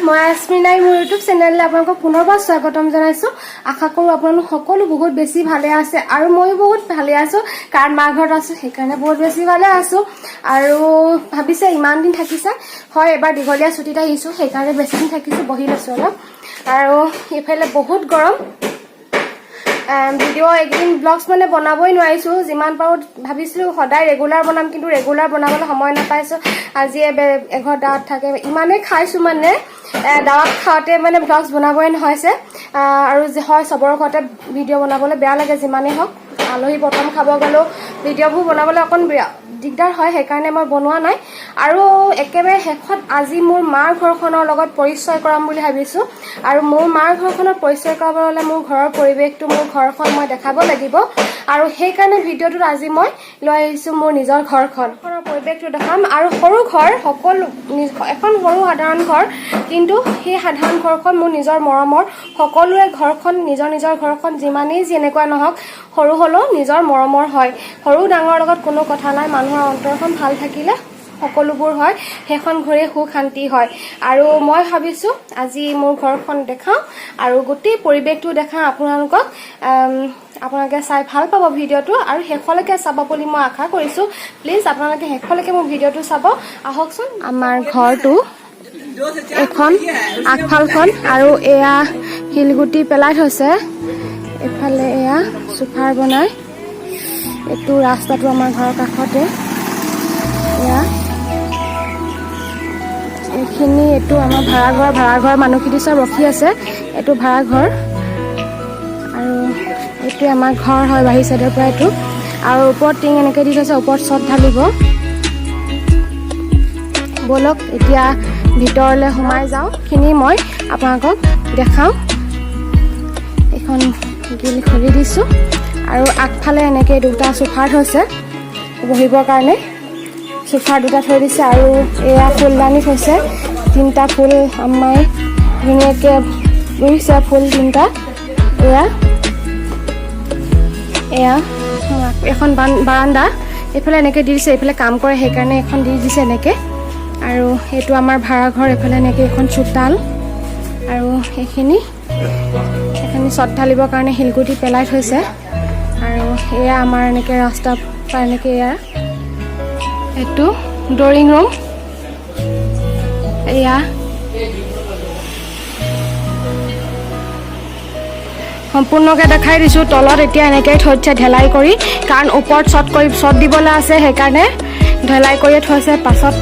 মই আস্মিনাই মোৰ ইউটিউব চেনেললৈ আপোনালোকক পুনৰবাৰ স্বাগতম জনাইছো। আশা কৰোঁ আপোনালোক সকলো বহুত বেছি ভালে আছে আৰু ময়ো বহুত ভালে আছো, কাৰণ মা ঘৰত আছো সেইকাৰণে বহুত বেছি ভালে আছো। আৰু ভাবিছে ইমান দিন থাকিছে, হয় এবাৰ দীঘলীয়া ছুটীত আহিছো সেইকাৰণে বেছি দিন থাকিছো, বহি লৈছো অলপ। আৰু এইফালে বহুত গৰম, ভিডিঅ' এইকেইদিন ব্লগছ মানে বনাবই নোৱাৰিছোঁ, যিমান পাৰোঁ ভাবিছিলোঁ সদায় ৰেগুলাৰ বনাম, কিন্তু ৰেগুলাৰ বনাবলৈ সময় নাপাইছোঁ। আজি এঘৰ দাঁত থাকে, ইমানেই খাইছোঁ মানে দাঁত খাওঁতে মানে ব্লগছ বনাবই নহৈছে। আৰু হয় চবৰ ঘৰতে ভিডিঅ' বনাবলৈ বেয়া লাগে, যিমানেই হওক আলহী প্ৰথম খাব গ'লেও ভিডিঅ'বোৰ বনাবলৈ অকণ দিগদাৰ হয়, সেইকাৰণে মই বনোৱা নাই। আৰু একেবাৰে শেষত আজি মোৰ মাৰ ঘৰখনৰ লগত পৰিচয় কৰাম বুলি ভাবিছোঁ। আৰু মোৰ মাৰ ঘৰখনত পৰিচয় কৰাবলৈ হ'লে মোৰ ঘৰৰ পৰিৱেশটো, মোৰ ঘৰখন মই দেখাব লাগিব। আৰু সেইকাৰণে ভিডিঅ'টোত আজি মই লৈ আহিছোঁ মোৰ নিজৰ ঘৰখনৰ পৰিৱেশটো দেখাম। আৰু সৰু ঘৰ, সকলো এখন সৰু সাধাৰণ ঘৰ, কিন্তু সেই সাধাৰণ ঘৰখন মোৰ নিজৰ মৰমৰ। সকলোৰে ঘৰখন নিজৰ নিজৰ ঘৰখন যিমানেই যেনেকুৱা নহওক সৰু হ'লেও নিজৰ মৰমৰ হয়। সৰু ডাঙৰ লগত কোনো কথা নাই, মানুহৰ অন্তৰখন ভাল থাকিলে সকলোবোৰ হয়, সেইখন ঘৰেই সুখ শান্তি হয়। আৰু মই ভাবিছোঁ আজি মোৰ ঘৰখন দেখাওঁ আৰু গোটেই পৰিৱেশটো দেখাওঁ আপোনালোকক। আপোনালোকে চাই ভাল পাব ভিডিঅ'টো আৰু শেষলৈকে চাব বুলি মই আশা কৰিছোঁ। প্লিজ আপোনালোকে শেষলৈকে মোৰ ভিডিঅ'টো চাব। আহকচোন। আমাৰ ঘৰটো এখন আগফালখন, আৰু এয়া শিলগুটি পেলাই থৈছে, এইফালে এয়া চোফাৰ বনাই, এইটো ৰাস্তাটো আমাৰ ঘৰৰ কাষতে। এয়া এইখিনি, এইটো আমাৰ ভাড়াঘৰ মানুহখিনি চব ৰখি আছে, এইটো ভাড়াঘৰ। আৰু এইটোৱে আমাৰ ঘৰ হয় বাহিৰ চাইডৰ পৰা এইটো। আৰু ওপৰত টিং এনেকৈ দি থৈছে, ওপৰত চট ঢালিব। ব'লক এতিয়া ভিতৰলৈ সোমাই যাওঁ, খিনি মই আপোনালোকক দেখাওঁ। এখন গিল খুলি দিছোঁ আৰু আগফালে এনেকৈ দুটা চোফা থৈছে বহিবৰ কাৰণে, চোফা দুটা থৈ দিছে। আৰু এয়া ফুলদানি থৈছে, তিনিটা ফুল আম্মাই ধুনীয়াকৈ ৰুইছে, ফুল তিনিটা। এয়া এখন বাৰান্দা, এইফালে এনেকৈ দি দিছে, এইফালে কাম কৰে সেইকাৰণে এখন দি দিছে এনেকৈ। আৰু এইটো আমাৰ ভাড়াঘৰ, এইফালে এনেকৈ এখন চোতাল। আৰু সেইখিনি চট ঢালিবৰ কাৰণে শিলগুটি পেলাই থৈছে। আৰু এয়া আমাৰ এনেকৈ ৰাস্তাৰ পৰা এনেকৈ এয়া এইটো ড্ৰয়িং ৰুম। এয়া সম্পূৰ্ণকৈ দেখাই দিছোঁ। তলত এতিয়া এনেকৈ থৈছে ঢেলাই কৰি, কাৰণ ওপৰত চট দিবলৈ আছে সেইকাৰণে ঢেলাই কৰিয়ে থৈছে। পাছত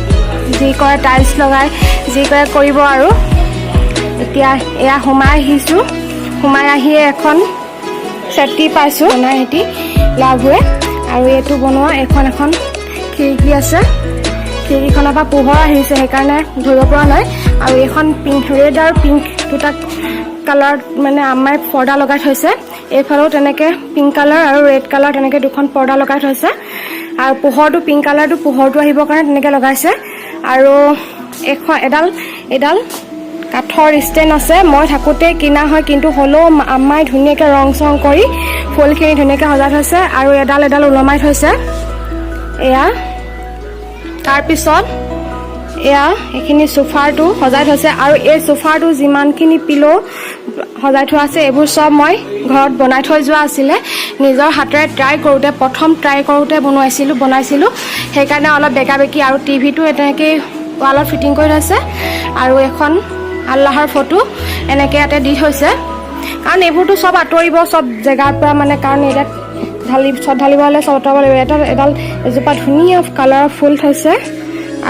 যি কৰে টাইলছ লগাই যি কৰে কৰিব। আৰু এতিয়া এয়া সোমাই আহিছোঁ, সোমাই আহিয়ে এখন চেটি পাইছোঁ বনাই সিহঁতি লাভুৱে। আৰু এইটো বনোৱা এখন খিৰিকী আছে, খিৰিকীখনৰ পৰা পোহৰ আহিছে সেইকাৰণে ধৰিব পৰা নাই। আৰু এইখন ৰেড আৰু পিংক দুটা কালাৰ মানে আম্মাই পৰ্দা লগাই থৈছে। এইফালেও তেনেকৈ পিংক কালাৰ আৰু ৰেড কালাৰ তেনেকৈ দুখন পৰ্দা লগাই থৈছে। আৰু পোহৰটো পিংক কালাৰটো পোহৰটো আহিবৰ কাৰণে তেনেকৈ লগাইছে। আৰু এডাল কাঠৰ ষ্টেণ্ড আছে, মই থাকোঁতেই কিনা হয়, কিন্তু হ'লেও আম্মাই ধুনীয়াকৈ ৰং চং কৰি ফুলখিনি ধুনীয়াকৈ সজাই থৈছে। আৰু এডাল ওলমাই থৈছে। এয়া তাৰপিছত এয়া এইখিনি চোফাৰটো সজাই থৈছে। আৰু এই চোফাৰটো যিমানখিনি পিলো সজাই থোৱা আছে, এইবোৰ চব মই ঘৰত বনাই থৈ যোৱা আছিলে, নিজৰ হাতেৰে প্ৰথম ট্ৰাই কৰোঁতে বনাইছিলোঁ সেইকাৰণে অলপ বেকা বেকি। আৰু টিভিটো এনেকৈ ৱালত ফিটিং কৰি থৈছে। আৰু এখন আল্লাহৰ ফটো এনেকৈ ইয়াতে দি থৈছে, কাৰণ এইবোৰতো চব আঁতৰিব চব জেগাৰ পৰা, মানে কাৰণ এতিয়া চট ঢালিব হ'লে চব আঁতৰাব লাগিব। এজোপা ধুনীয়া কালাৰৰ ফুল থৈছে।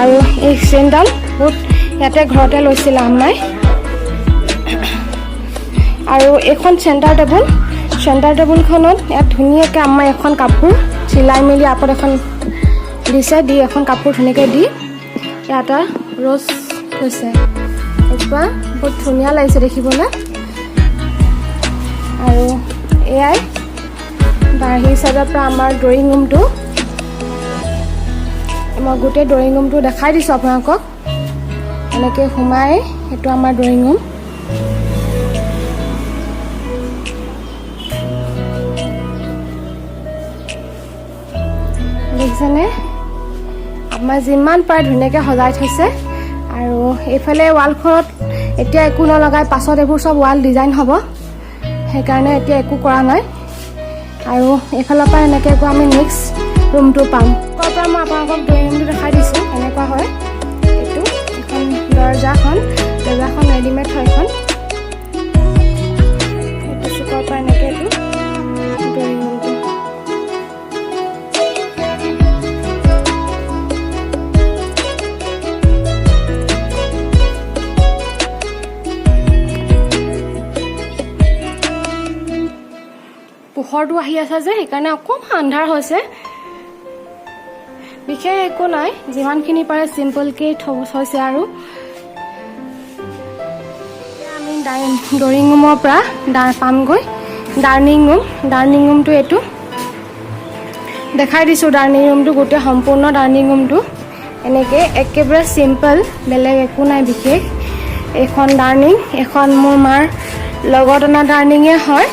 আৰু এই চেইনডাল বহুত ইয়াতে ঘৰতে লৈছিলে আম্মাই। আৰু এইখন চেণ্টাৰ টেবুলখনত ইয়াত ধুনীয়াকৈ আম্মাই এখন কাপোৰ চিলাই মেলি আপত এখন দিছে, দি এখন কাপোৰ ধুনীয়াকৈ দি ইয়াত ৰ'জ থৈছে। এজোপা বহুত ধুনীয়া লাগিছে দেখিবলৈ। আৰু এয়াই বাহিৰ চাইডৰ পৰা আমাৰ ড্ৰয়িং ৰুমটো, মই গোটেই ড্ৰয়িং ৰুমটো দেখাই দিছোঁ আপোনালোকক। এনেকৈ সোমাই সেইটো আমাৰ ড্ৰয়িং ৰুম। দেখিছেনে, আমাৰ যিমান পাৰে ধুনীয়াকৈ সজাই থৈছে। আৰু এইফালে ৱালখনত এতিয়া একো নলগাই পাছত এইবোৰ চব ৱাল ডিজাইন হ'ব সেইকাৰণে এতিয়া একো কৰা নাই আৰু এইফালৰ পৰা এনেকৈ একো আমি নেক্সট ৰুমটো পাম ক'ৰ পৰা মই আপোনালোকক ড্ৰয়িং ৰুমটো দেখাই দিছোঁ এনেকুৱা হয় এইটো এখন দৰ্জাখন ৰেডিমেড হয় এখন এইটো চুকৰ পৰা এনেকৈ এইটো ড্ৰয়িং ৰুমটো পোহৰটো আহি আছে যে সেইকাৰণে অকণমান আন্ধাৰ হৈছে বিশেষ একো নাই যিমানখিনি পাৰে চিম্পলকৈ হৈছে আৰু আমি ড্ৰয়িং ৰুমৰ পৰা পামগৈ ডাইনিং ৰুমটো এইটো দেখাই দিছোঁ ডাইনিং ৰুমটো গোটেই সম্পূৰ্ণ ডাইনিং ৰুমটো এনেকৈ একেবাৰে চিম্পল বেলেগ একো নাই বিশেষ এইখন ডাইনিং এখন মোৰ মাৰ লগত অনা ডাইনিঙে হয়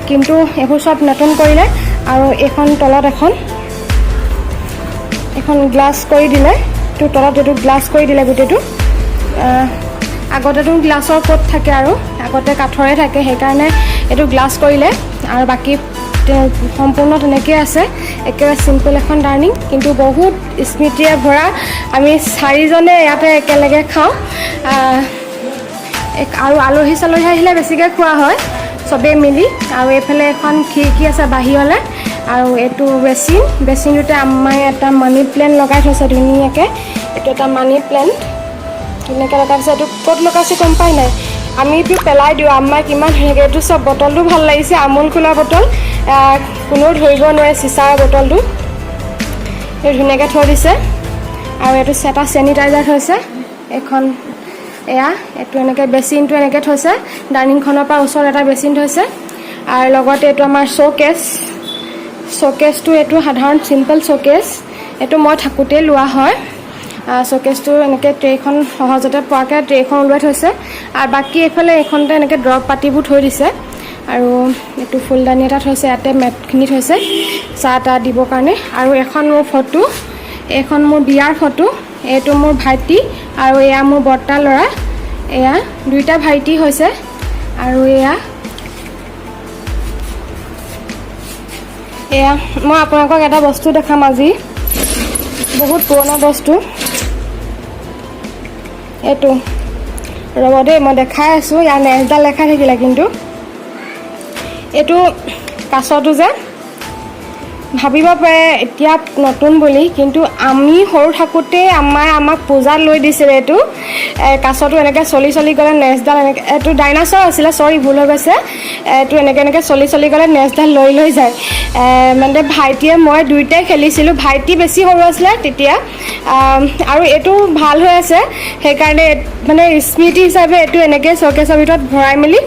কিন্তু এইবোৰ চব নতুন কৰিলে আৰু এইখন তলত এখন গ্লাছ কৰি দিলে তো তলত এইটো গ্লাছ কৰি দিলে গোটেইটো আগতেতো গ্লাছৰ ক'ত থাকে আৰু আগতে কাঠৰে থাকে সেইকাৰণে এইটো গ্লাছ কৰিলে আৰু বাকী সম্পূৰ্ণ তেনেকৈ আছে একেবাৰে চিম্পল এখন ডাইনিং কিন্তু বহুত স্মৃতিৰে ভৰা আমি 4জনে ইয়াতে একেলগে খাওঁ আৰু আলহী চালহী আহিলে বেছিকৈ খোৱা হয় চবেই মিলি আৰু এইফালে এখন খিৰিকী আছে বাহিৰলৈ আৰু এইটো বেচিনটোতে আম্মাই এটা মানি প্লেণ্ট লগাই থৈছে ধুনীয়াকৈ এইটো এটা মানি প্লেণ্ট ধুনীয়াকৈ লগাই থৈছে এইটো ক'ত লগাইছে গম পাই নাই আমিতো পেলাই দিওঁ আম্মাই কিমান ধুনীয়াকৈ এইটো চব বটলটো ভাল লাগিছে আমুল খোলা বটল কোনেও ধৰিব নোৱাৰে চিচাৰ বটলটো এই ধুনীয়াকৈ থৈ দিছে আৰু এইটো এটা চেনিটাইজাৰ থৈছে এখন এয়া এইটো এনেকৈ বেচিনটো এনেকৈ থৈছে ডাইনিংখনৰ পৰা ওচৰত এটা বেচিন থৈছে আৰু লগতে এইটো আমাৰ শ্ব'কেছটো এইটো সাধাৰণ চিম্পল শ্ব'কেছ এইটো মই থাকোঁতেই লোৱা হয় শ্ব'কেছটো এনেকৈ ট্ৰেখন সহজতে পোৱাকৈ ট্ৰেখন ওলোৱাই থৈছে আৰু বাকী এইফালে এইখনতে এনেকৈ দৰৱ পাতিবোৰ থৈ দিছে আৰু এইটো ফুলদানি এটা থৈছে ইয়াতে মেটখিনি থৈছে চাহ তাহ দিবৰ কাৰণে আৰু এখন মোৰ ফটো এইখন মোৰ বিয়াৰ ফটো এইটো মোৰ ভাইটি আৰু এয়া মোৰ বৰ্তা ল'ৰা এয়া দুইটা ভাইটি হৈছে আৰু এয়া মই আপোনালোকক এটা বস্তু দেখাম আজি বহুত পুৰণা বস্তু এইটো ৰ'ব দেই মই দেখাই আছোঁ ইয়াৰ নেক্সটডাল দেখাই থাকিলে কিন্তু এইটো কাছটো যে ভাবিব পাৰে এতিয়া নতুন বুলি কিন্তু আমি সৰু থাকোঁতে আমাক পূজাত লৈ দিছিলে এইটো কাছটো এনেকৈ চলি গ'লে নেক্সটডাল এনেকৈ এইটো ডাইনাছৰ আছিলে চৰি ভুল হৈ গৈছে এইটো এনেকৈ চলি গ'লে নেক্সটডাল লৈ যায় মানে ভাইটিয়ে মই দুয়োটাই খেলিছিলোঁ ভাইটি বেছি সৰু আছিলে তেতিয়া আৰু এইটো ভাল হৈ আছে সেইকাৰণে মানে স্মৃতি হিচাপে এইটো এনেকৈ শ্ব'কেছৰ ভিতৰত ভৰাই মেলি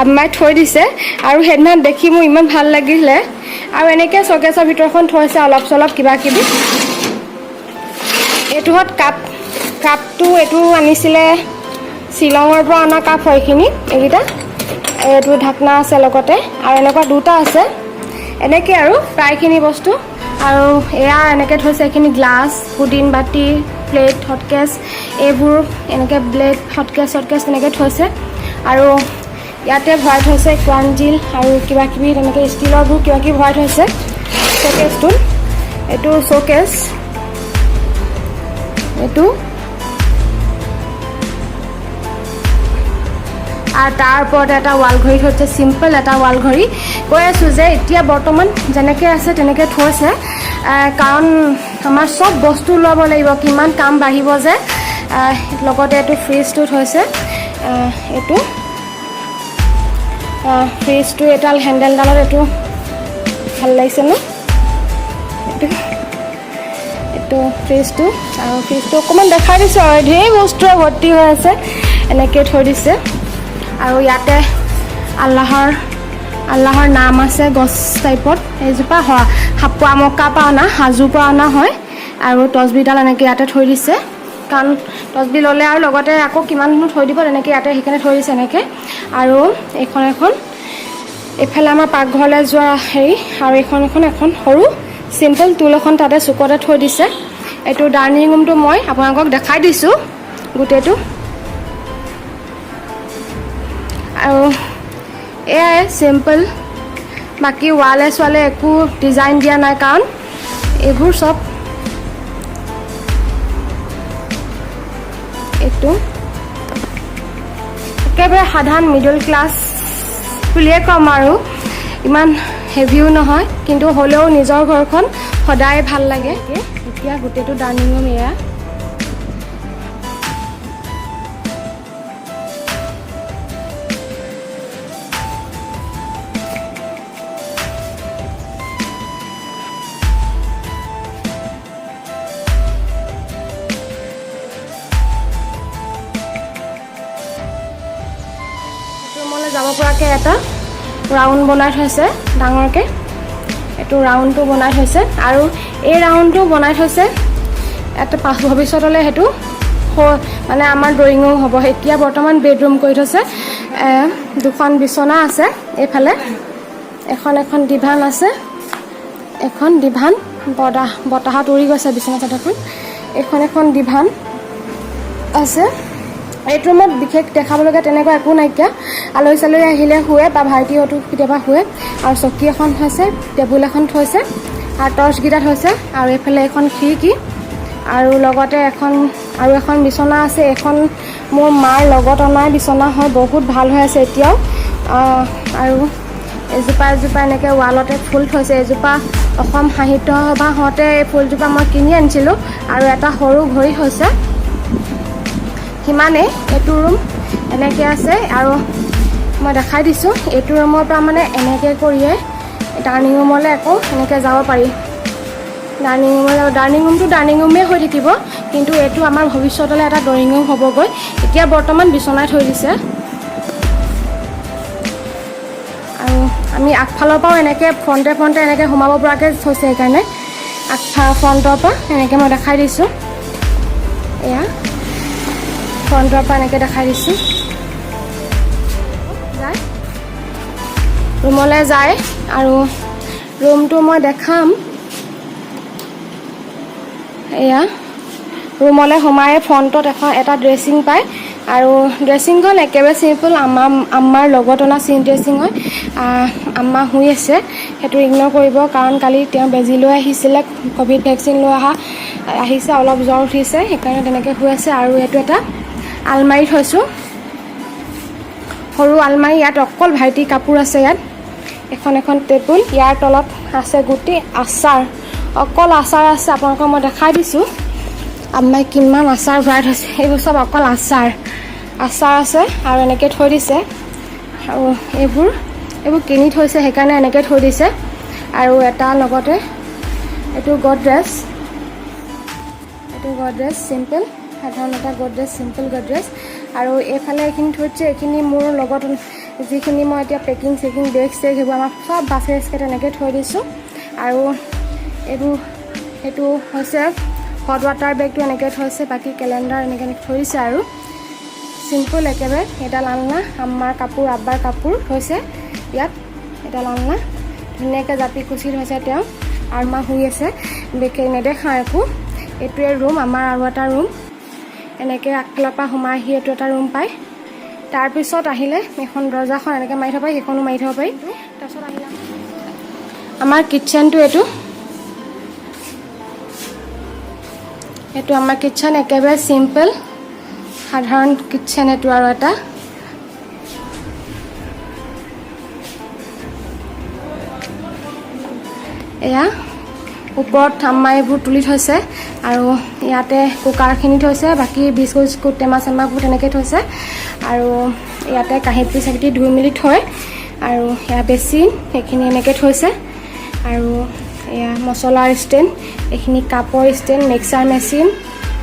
আম্মাই থৈ দিছে আৰু সেইদিনা দেখি মোৰ ইমান ভাল লাগিলে আৰু এনেকৈ শ্ব'কেছৰ ভিতৰখন থৈছে অলপ চলপ কিবা কিবি এইটো হ'ল কাপটো এইটো আনিছিলে শ্বিলঙৰ পৰা অনা কাপ হয় এইখিনি এইকেইটা এইটো ঢাকনা আছে লগতে আৰু এনেকুৱা দুটা আছে এনেকৈ আৰু প্ৰায়খিনি বস্তু আৰু এয়া এনেকৈ থৈছে এইখিনি গ্লাছ পুডিং বাতি প্লেট হটকেছ এইবোৰ এনেকৈ ব্লেড হটকেছ এনেকৈ থৈছে আৰু ইয়াতে ভৰাই থৈছে ক্ৰাঞ্জিল আৰু কিবা কিবি তেনেকৈ ষ্টিলৰবোৰ কিবা কিবি ভৰাই থৈছে শ্ব'কেছটোত এইটো শ্ব'কেছ এইটো আৰু তাৰ ওপৰতে এটা ৱাল ঘড়ী থৈছে চিম্পল এটা ৱাল ঘড়ী কৈ আছোঁ যে এতিয়া বৰ্তমান যেনেকৈ আছে তেনেকৈ থৈছে কাৰণ আমাৰ চব বস্তু ল'ব লাগিব কিমান কাম বাঢ়িব যে লগতে এইটো ফ্ৰিজটো থৈছে এইটো ফ্ৰিজটো এডাল হেণ্ডেলডালত এইটো ভাল লাগিছে ন এইটো ফ্ৰিজটো আৰু ফ্ৰিজটো অকণমান দেখাই দিছোঁ আৰু ঢেৰ বস্তুৰে ভৰ্তি হৈ আছে এনেকৈ থৈ দিছে আৰু ইয়াতে আল্লাহৰ নাম আছে গছ টাইপত এইজোপা হাপুৱা মকাৰ পৰা অনা হাজোৰ পৰা অনা হয় আৰু তচবিডাল এনেকৈ ইয়াতে থৈ দিছে কাৰণ তচবি ল'লে আৰু লগতে আকৌ কিমান থৈ দিব তেনেকৈ ইয়াতে সেইকাৰণে থৈ দিছে এনেকৈ আৰু এখন এইফালে আমাৰ পাকঘৰলৈ যোৱা হেৰি আৰু এখন সৰু চিম্পল টুল এখন তাতে চুকতে থৈ দিছে এইটো ডাইনিং ৰুমটো মই আপোনালোকক দেখাই দিছোঁ গোটেইটো আৰু এয়াই চিম্পল, বাকী ৱালে চোৱালে একো ডিজাইন দিয়া নাই, কাৰণ এইবোৰ চব এইটো একেবাৰে সাধাৰণ মিডল ক্লাছ বুলিয়ে ক'ম আৰু ইমান হেভিও নহয়, কিন্তু হ'লেও নিজৰ ঘৰখন সদায় ভাল লাগে। এতিয়া গোটেইটো ডাইনিং ৰুম এয়া। ৰুমলৈ যাব পৰাকৈ এটা ৰাউণ্ড বনাই থৈছে ডাঙৰকৈ, এইটো ৰাউণ্ডটো বনাই থৈছে, আৰু এই ৰাউণ্ডটো বনাই থৈছে এটা ভৱিষ্যতলৈ সেইটো মানে আমাৰ ড্ৰয়িং ৰুম হ'ব। এতিয়া বৰ্তমান বেডৰুম কৰি থৈছে। দুখন বিচনা আছে, এইফালে এখন ডিভান আছে, এখন ডিভান বতাহত উৰি গৈছে বিচনা চাদৰখন, এখন ডিভান আছে। এইটো ৰুমত বিশেষ দেখাবলগীয়া তেনেকুৱা একো নাইকিয়া, আলহী চালহী আহিলে শুৱে বা ভাইটিহঁতো কেতিয়াবা শুৱে, আৰু চকী এখন থৈছে, টেবুল এখন থৈছে, আৰু টৰ্চকেইটা থৈছে, আৰু এইফালে এখন খিৰিকী, আৰু লগতে এখন বিচনা আছে। এখন মোৰ মাৰ লগত অনা বিচনা হয়, বহুত ভাল হৈ আছে এতিয়াও। আৰু এজোপা এনেকৈ ৱালতে ফুল থৈছে। এজোপা অসম সাহিত্য সভা হওঁতে এই ফুলজোপা মই কিনি আনিছিলোঁ, আৰু এটা সৰু ঘড়ী হৈছে। সিমানেই। এইটো ৰুম এনেকৈ আছে, আৰু মই দেখাই দিছোঁ এইটো ৰুমৰ পৰা মানে এনেকৈ কৰিয়ে ডাইনিং ৰুমলৈ আকৌ এনেকৈ যাব পাৰি। ডাইনিং ৰুমটো ডাইনিং ৰুমেই হৈ থাকিব, কিন্তু এইটো আমাৰ ভৱিষ্যতলৈ এটা ড্ৰয়িং ৰুম হ'বগৈ। এতিয়া বৰ্তমান বিচনাই থৈ দিছে, আৰু আমি আগফালৰ পৰাও এনেকৈ ফ্ৰণ্টে এনেকৈ সোমাব পৰাকৈ থৈছে, সেইকাৰণে ফ্ৰণ্টৰ পৰা এনেকৈ মই দেখাই দিছোঁ। এয়া ফ্ৰণ্টৰ পৰা এনেকৈ দেখাই দিছোঁ। ৰুমলৈ যায়, আৰু ৰুমটো মই দেখাম। এয়া ৰুমলৈ সোমাই ফ্ৰণ্টত এটা ড্ৰেছিং পায়, আৰু ড্ৰেছিংখন একেবাৰে চিম্পল, আমাৰ লগত অনা ড্ৰেছিং হয়। আম্মা শুই আছে, সেইটো ইগন'ৰ কৰিব, কাৰণ কালি তেওঁ বেজি লৈ আহিছিলে, ক'ভিড ভেকচিন লৈ আহিছে, অলপ জ্বৰ উঠিছে, সেইকাৰণে তেনেকৈ শুই আছে। আৰু এইটো এটা আলমাৰি থৈছোঁ, সৰু আলমাৰি। ইয়াত অকল ভাইটি কাপোৰ আছে। ইয়াত এখন টেবুল, ইয়াৰ তলত আছে গোটেই আচাৰ, অকল আচাৰ আছে। আপোনালোকক মই দেখাই দিছোঁ আম্মাই কিমান আচাৰ ভৰাই থৈছে। এইবোৰ চব অকল আচাৰ আছে, আৰু এনেকৈ থৈ দিছে। আৰু এইবোৰ কিনি থৈছে, সেইকাৰণে এনেকৈ থৈ দিছে। আৰু এটা লগতে এইটো গডৰেজ চিম্পল, সাধাৰণ এটা গডৰেজ, চিম্পল গডৰেজ। আৰু এইফালে এইখিনি থৈছে, এইখিনি মোৰ লগত যিখিনি মই এতিয়া পেকিং বেগ সেইবোৰ আমাৰ চব বাস্কেট এনেকৈ থৈ দিছোঁ। আৰু সেইটো হৈছে হট ৱাটাৰ বেগটো এনেকৈ থৈছে, বাকী কেলেণ্ডাৰ এনেকৈ থৈ দিছে। আৰু চিম্পল একেবাৰে এডাল আলনা, আম্মাৰ কাপোৰ, আব্বাৰ কাপোৰ থৈছে ইয়াত। এডাল আলনা ধুনীয়াকৈ জাপি কুচি থৈছে তেওঁ, আৰু মা শুই আছে, নেদেখা একো। এইটোৱে ৰুম আমাৰ, আৰু এটা ৰুম এনেকৈ আগফালৰ পৰা সোমাই আহি এইটো এটা ৰুম পায়। তাৰপিছত আহিলে এখন দৰ্জাখন এনেকৈ মাৰি থ'ব পাৰি, সেইখনো মাৰি থ'ব পাৰি। তাৰপিছত আহিলে আমাৰ কিটচেনটো, এইটো আমাৰ কিটচেন, একেবাৰে চিম্পল সাধাৰণ কিটচেন। এইটো আৰু এটা এয়া ওপৰত আম্মাই এইবোৰ তুলি থৈছে, আৰু ইয়াতে কুকাৰখিনি থৈছে, বাকী বিস্কুট টেমা চেমাবোৰ তেনেকৈ থৈছে। আৰু ইয়াতে কাঁহী চাকি ধুই মেলি থয়, আৰু এয়া বেচিন সেইখিনি এনেকৈ থৈছে। আৰু এয়া মছলাৰ ষ্টেণ্ড, এইখিনি কাপৰ ষ্টেণ্ড, মিক্সাৰ মেচিন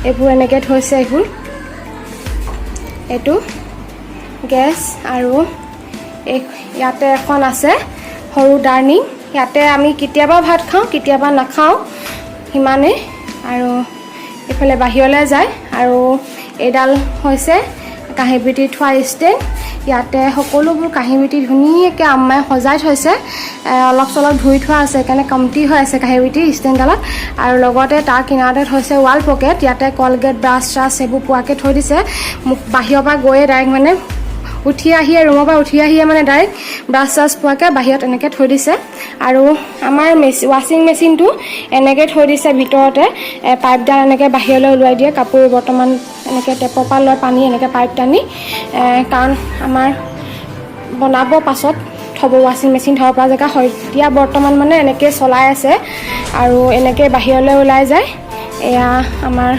এইবোৰ এনেকৈ থৈছে। এইটো গেছ, আৰু ইয়াতে এখন আছে সৰু ডাইনিং, ইয়াতে আমি কেতিয়াবা ভাত খাওঁ, কেতিয়াবা নাখাওঁ, সিমানেই। আৰু এইফালে বাহিৰলৈ যায়, আৰু এইডাল হৈছে কাঁহী বাতি থোৱা ষ্টেণ্ড। ইয়াতে সকলোবোৰ কাঁহী বাতি ধুনীয়াকৈ আম্মাই সজাই থৈছে, অলপ চলপ ধুই থোৱা আছে, সেইকাৰণে কমটি হৈ আছে কাঁহী বাতি ষ্টেণ্ডডালত। আৰু লগতে তাৰ কিনাৰতে থৈছে ৱাল পকেট, ইয়াতে কলগেট, ব্ৰাছ এইবোৰ পোৱাকৈ থৈ দিছে। বাহিৰৰ পৰা গৈয়ে ডাইৰেক্ট মানে উঠি আহিয়ে ৰুমৰ পৰা উঠি আহিয়ে মানে ডাইৰেক্ট ব্ৰাছ চাছ পোৱাকৈ বাহিৰত এনেকৈ থৈ দিছে আৰু আমাৰ ৱাশ্বিং মেচিনটো এনেকৈ থৈ দিছে ভিতৰতে পাইপডাল এনেকৈ বাহিৰলৈ ওলাই দিয়ে কাপোৰ বৰ্তমান এনেকৈ টেপৰ পৰা লৈ পানী এনেকৈ পাইপ টানি কাৰণ আমাৰ বনাব পাছত থ'ব ৱাশ্বিং মেচিন থ'ব পৰা জেগা হয় এতিয়া বৰ্তমান মানে এনেকৈ চলাই আছে আৰু এনেকৈ বাহিৰলৈ ওলাই যায় এয়া আমাৰ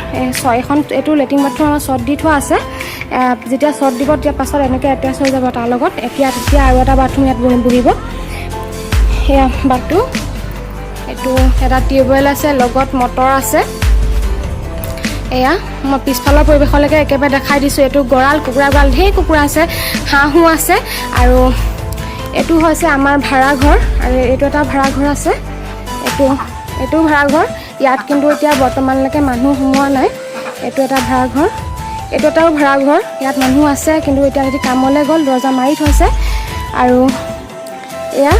এখন এইটো লেট্ৰিন বাথৰুম আমাৰ চট দি থোৱা আছে যেতিয়া চট দিব তেতিয়া পাছত এনেকৈ এটেচ হৈ যাব তাৰ লগত তেতিয়া আৰু এটা বাথৰুম ইয়াত বহিব সেয়া বাথৰুম এইটো এটা টিউবৱেল আছে লগত মটৰ আছে এয়া মই পিছফালৰ পৰিৱেশলৈকে একেবাৰে দেখাই দিছোঁ এইটো গঁৰাল কুকুৰা গঁৰাল ঢেৰ কুকুৰা আছে হাঁহো আছে আৰু এইটো হৈছে আমাৰ ভাড়াঘৰ আৰু এইটো এটা ভাড়াঘৰ আছে এইটো ভাড়াঘৰ ইয়াত কিন্তু এতিয়া বৰ্তমানলৈকে মানুহ সোমোৱা নাই এইটো এটা ভাড়াঘৰ এইটো এটাও ভাড়াঘৰ ইয়াত মানুহ আছে কিন্তু এতিয়া যদি কামলৈ গ'ল দৰ্জা মাৰি থৈছে আৰু এয়া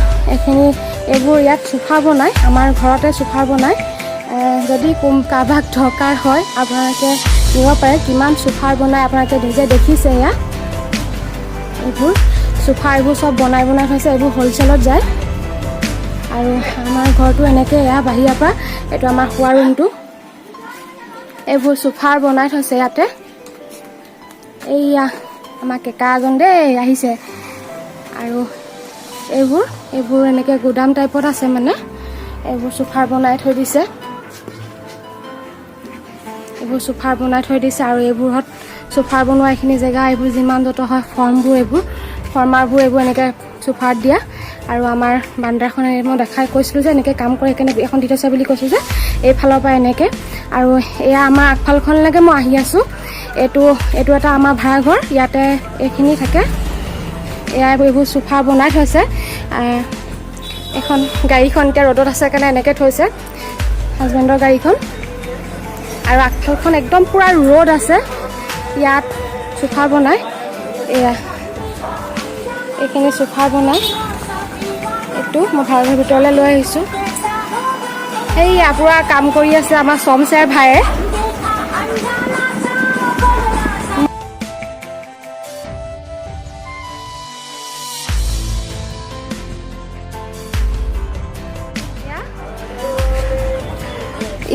এইবোৰ ইয়াত চোফা বনায় আমাৰ ঘৰতে চোফা বনায় যদি কাৰোবাক দৰকাৰ হয় আপোনালোকে নিব পাৰে কিমান চোফাৰ বনায় আপোনালোকে নিজে দেখিছে এয়া এইবোৰ চোফা এইবোৰ চব বনাই থৈছে এইবোৰ হ'লচেলত যায় আৰু আমাৰ ঘৰটো এনেকৈ এয়া বাহিৰৰ পৰা এইটো আমাৰ শোৱা ৰুমটো এইবোৰ চোফাৰ বনাই থৈছে ইয়াতে এইয়া আমাৰ কেকা এজন দেই আহিছে আৰু এইবোৰ এনেকৈ গুদাম টাইপত আছে মানে এইবোৰ চোফাৰ বনাই থৈ দিছে আৰু এইবোৰত চোফাৰ বনোৱা এইখিনি জেগা এইবোৰ যিমান য'ত হয় ফৰ্মাৰবোৰ এইবোৰ এনেকৈ চোফাত দিয়া আৰু আমাৰ বান্দাৰখনে মই কৈছিলোঁ যে এনেকৈ কাম কৰে সেইকাৰণে এখন দি থৈছে বুলি কৈছোঁ যে এইফালৰ পৰা এনেকৈ আৰু এয়া আমাৰ আগফালখনলৈকে মই আহি আছোঁ এইটো এটা আমাৰ ভাড়াঘৰ ইয়াতে এইখিনি থাকে এয়া এইবোৰ চোফা বনাই থৈছে এখন গাড়ীখন এতিয়া ৰ'দত আছে কাৰণে এনেকৈ থৈছে হাজবেণ্ডৰ গাড়ীখন আৰু আগফালখন একদম পূৰা ৰ'দ আছে ইয়াত চোফা বনায় এয়া এইখিনি চোফা বনায় এইটো মই ভাড়াঘৰৰ ভিতৰলৈ লৈ আহিছোঁ এইয়া পূৰা কাম কৰি আছে আমাৰ চমচাৰ ভায়ে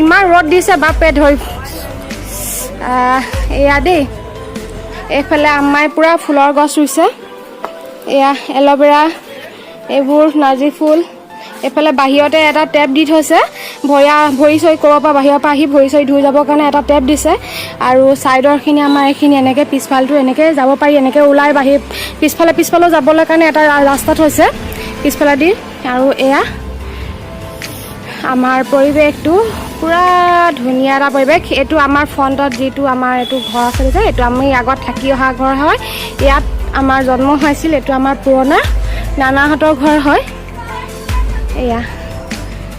ইমান ৰ'দ দিছে বাপে ধৰি এয়া দেই এইফালে আম্মাই পূৰা ফুলৰ গছ ৰুইছে এয়া এল'ভেৰা এইবোৰ নাৰ্জী ফুল এইফালে বাহিৰতে এটা টেপ দি থৈছে ভৰি চৰি ক'ৰবাৰ পৰা বাহিৰৰ পৰা আহি ভৰি চৰি ধুই যাবৰ কাৰণে এটা টেপ দিছে আৰু ছাইডৰখিনি আমাৰ এইখিনি এনেকৈ পিছফালটো এনেকৈ যাব পাৰি এনেকৈ ওলাই পিছফালেও যাবলৈ কাৰণে এটা ৰাস্তা থৈছে পিছফালেদি আৰু এয়া আমাৰ পৰিৱেশটো পূৰা ধুনীয়া এটা পৰিৱেশ এইটো আমাৰ ফ্ৰণ্টত যিটো আমাৰ এইটো ঘৰ আছে যে এইটো আমি আগত থাকি অহা ঘৰ হয় ইয়াত আমাৰ জন্ম হৈছিল এইটো আমাৰ পুৰণা নানাহঁতৰ ঘৰ হয় এয়া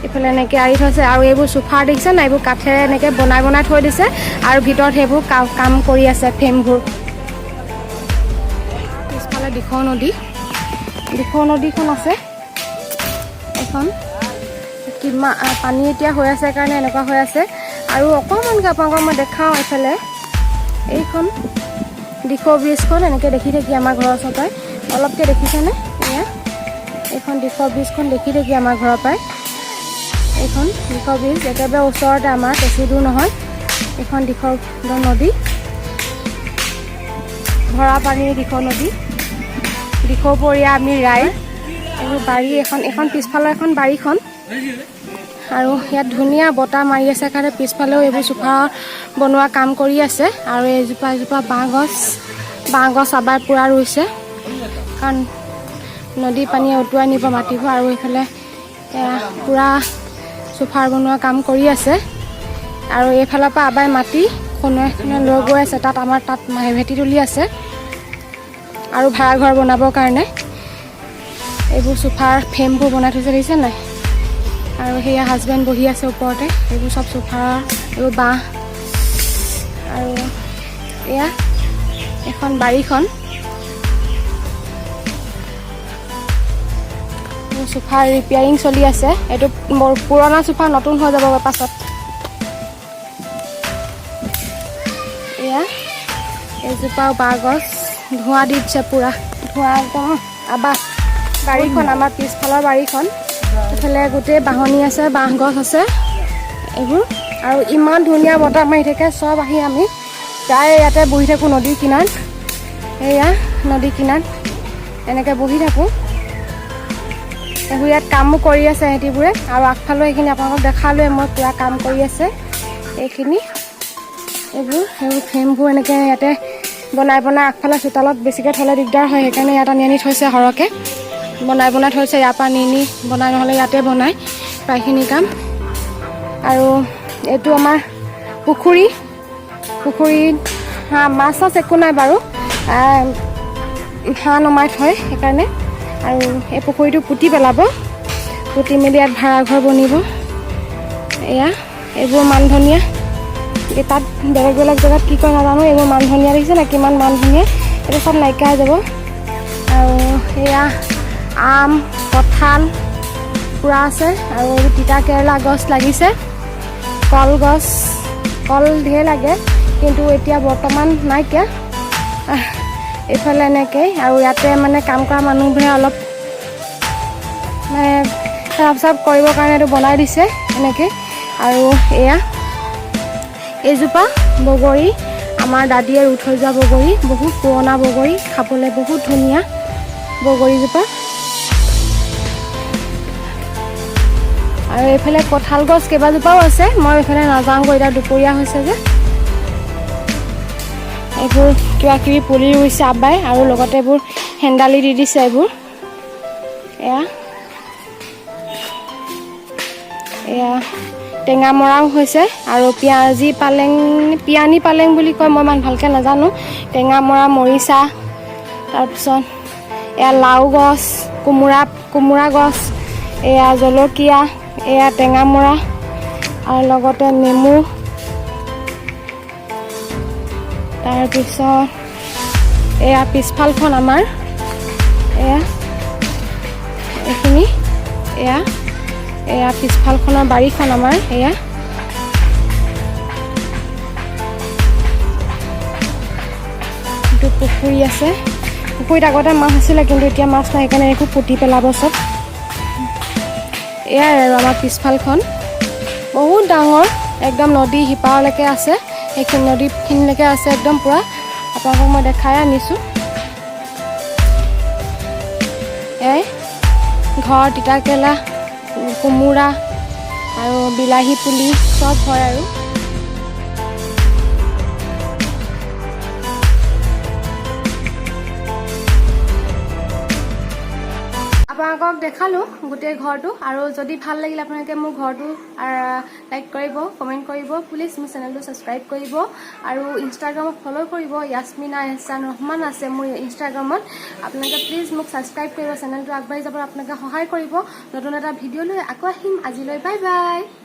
এইফালে এনেকৈ আঁৰি থৈছে আৰু এইবোৰ চোফা দেখিছে না এইবোৰ কাঠেৰে এনেকৈ বনাই থৈ দিছে আৰু ভিতৰত সেইবোৰ কাম কৰি আছে ফ্ৰেমবোৰ পিছফালে দিখৌ নদীখন আছে এখন কিমান পানী এতিয়া হৈ আছে কাৰণে এনেকুৱা হৈ আছে আৰু অকণমানকৈ আপোনালোকক মই দেখাওঁ এইফালে এইখন দিখৌ ব্ৰিজখন এনেকৈ দেখি থাকি আমাৰ ঘৰৰ ওচৰৰ পৰাই অলপকৈ দেখিছেনে এয়া এইখন দিখৌ ব্ৰিজখন দেখি থাকি আমাৰ ঘৰৰ পৰাই এইখন দিখৌ ব্ৰিজ একেবাৰে ওচৰতে আমাৰ বেছি দূৰ নহয় এইখন দিখৌ নদী ভৰা পানীৰ দিখৌ নদী দিখৌপৰীয়া আমি ৰাইজ এইবোৰ বাৰী এখন পিছফালৰ এখন বাৰীখন আৰু ইয়াত ধুনীয়া বতাহ মাৰি আছে কাৰণে পিছফালেও এইবোৰ চোফা বনোৱা কাম কৰি আছে আৰু এজোপা বাঁহ গছ আবাৰ পূৰা ৰুইছে কাৰণ নদী পানীয়ে উটুৱাই নিব মাটিবোৰ আৰু এইফালে পূৰা চোফাৰ বনোৱা কাম কৰি আছে আৰু এইফালৰ পৰা আবাই মাটি কোনোৱে লৈ গৈ আছে তাত ভেটি তুলি আছে আৰু ভাড়াঘৰ বনাবৰ কাৰণে এইবোৰ চোফাৰ ফ্ৰেমবোৰ বনাই থৈছে দেখিছে নাই আৰু সেয়া হাজবেণ্ড বহি আছে ওপৰতে এইবোৰ চব চোফাৰ এইবোৰ বাঁহ আৰু এয়া এখন বাৰীখন চোফাৰ ৰিপেয়াৰিং চলি আছে এইটো পুৰণা চোফা নতুন হৈ যাব পাছত এয়া এজোপা বাঁহ গছ ধোঁৱা দি দিছে পুৰা ধোঁৱা একদম আবাস বাৰীখন আমাৰ পিছফালৰ বাৰীখন এইফালে গোটেই বাহনি আছে বাঁহ গছ আছে এইবোৰ আৰু ইমান ধুনীয়া বতাহ মাৰি থাকে চব আহি আমি প্ৰায় ইয়াতে বহি থাকোঁ নদীৰ কিনাৰত এয়া নদীৰ কিনাৰত এনেকৈ বহি থাকোঁ এইবোৰ ইয়াত কামো কৰি আছে সিহঁতিবোৰে আৰু আগফালেও এইখিনি আপোনালোকক দেখালোৱে মই পুৰা কাম কৰি আছে এইখিনি এইবোৰ ফ্ৰেমবোৰ এনেকৈ ইয়াতে বনাই আগফালে চোতালত বেছিকৈ থ'লে দিগদাৰ হয় সেইকাৰণে ইয়াত আনি থৈছে সৰহকৈ বনাই থৈছে ইয়াৰ পৰা নি বনাই নহ'লে ইয়াতে বনায় প্ৰায়খিনি কাম আৰু এইটো আমাৰ পুখুৰীত মাছ একো নাই বাৰু হাঁহ নমাই থয় সেইকাৰণে আৰু এই পুখুৰীটো পুতি পেলাব পুতি মেলি ইয়াত ভাড়াঘৰ বনিব এয়া এইবোৰ মান ধনিয়া তাত বেলেগ জেগাত কি কয় নাজানো এইবোৰ মান ধনিয়া দেখিছে না কিমান মান ধনিয়া এইটো চব নাইকিয়া হৈ যাব আৰু এয়া আম কঁঠাল পুৰা আছে আৰু তিতা কেৰেলা গছ লাগিছে কলগছ কল ঢেৰ লাগে কিন্তু এতিয়া বৰ্তমান নাইকিয়া এইফালে এনেকৈ আৰু ইয়াতে মানে কাম কৰা মানুহবোৰে অলপ মানে চাফ কৰিবৰ কাৰণে এইটো বনাই দিছে এনেকৈ আৰু এয়া এইজোপা বগৰী আমাৰ দাদীয়ে ৰুই থৈ যোৱা বগৰী বহুত পুৰণা বগৰী খাবলৈ বহুত ধুনীয়া বগৰীজোপা আৰু এইফালে কঁঠাল গছ কেইবাজোপাও আছে মই এইফালে নাযাওঁগৈ এতিয়া দুপৰীয়া হৈছে যে এইবোৰ কিবা কিবি পুলি ৰুইছে আব্বাই আৰু লগতে এইবোৰ হেন্দালি দি দিছে এইবোৰ এয়া টেঙা মৰাও হৈছে আৰু পিয়ানি পালেং বুলি কয় মই ইমান ভালকৈ নাজানো টেঙা মৰা মৰিচা তাৰপিছত এয়া লাও গছ কোমোৰা গছ এয়া জলকীয়া এয়া টেঙা মৰা আৰু লগতে নেমু তাৰপিছত এয়া পিছফালখন আমাৰ এয়া এইখিনি এয়া পিছফালখনৰ বাৰীখন আমাৰ এয়া এইটো পুখুৰী আছে পুখুৰীত আগতে মাছ আছিলে কিন্তু এতিয়া মাছ নাই সেইকাৰণে একো পুতি পেলাব চব এয়াই আৰু আমাৰ পিছফালখন বহুত ডাঙৰ একদম নদী সিপাৰলৈকে আছে সেইখিনি নদীখিনিলৈকে আছে একদম পুৰা আপোনালোকক মই দেখাই আনিছোঁ এয়াই ঘৰ তিতাকেৰেলা কোমোৰা আৰু বিলাহী পুলি চব হয় আৰু আপোনালোকক দেখালোঁ গোটেই ঘৰটো আৰু যদি ভাল লাগিলে আপোনালোকে মোৰ ঘৰটো লাইক কৰিব কমেণ্ট কৰিব প্লিজ মোৰ চেনেলটো ছাবস্ক্ৰাইব কৰিব আৰু ইনষ্টাগ্ৰামত ফ'ল' কৰিব ইয়াছমিনা এহছান ৰহমান আছে মোৰ ইনষ্টাগ্ৰামত আপোনালোকে প্লিজ মোক ছাবস্ক্ৰাইব কৰিব চেনেলটো আগবাঢ়ি যাব আপোনালোকে সহায় কৰিব নতুন এটা ভিডিঅ' লৈ আকৌ আহিম আজিলৈ বাই বাই